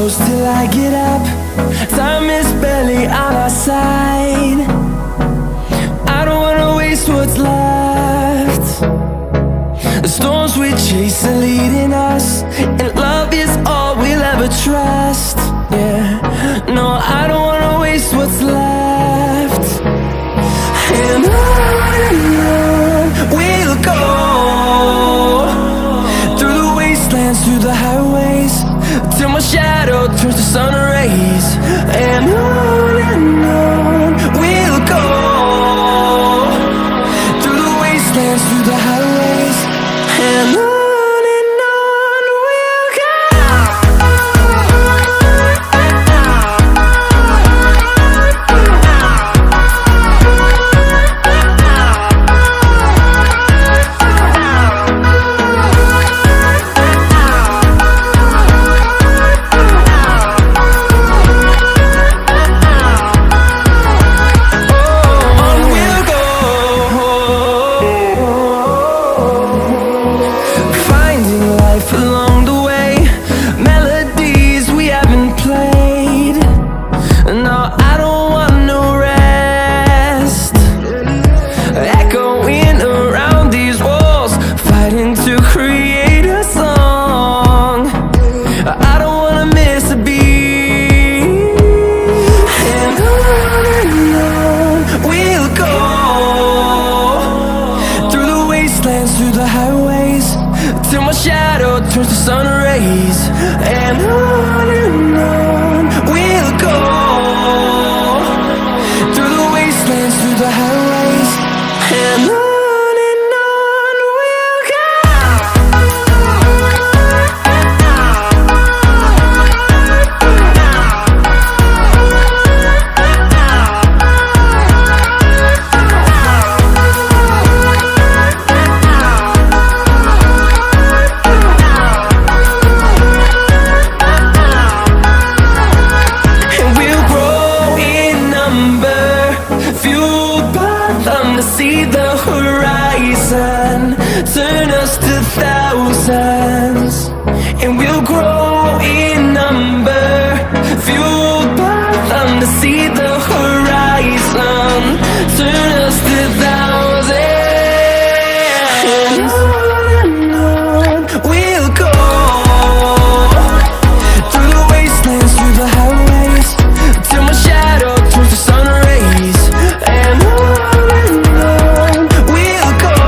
close till I get up. Time is barely on our side. I don't wanna waste what's left. The storms we chase are leading us, and love is all we'll ever trust. Yeah, no, I don't wanna waste what's left. And on we'll go, through the wastelands, through the highways, till my shadow turns to sun rays. And on we'll go, through the wastelands, through the highways, and on we'll go. Along the way, melodies we haven't played. No, I don't want no rest. Echoing around these walls, fighting to create a song. I don't wanna miss a beat. And on we'll go, through the wastelands, through the highways, till my shadow turns to sun rays. And on we'll go, through the wastelands, through the highways, and on we'll go. To see the horizon turn us to thousands, and we'll grow in number, fueled by them to see the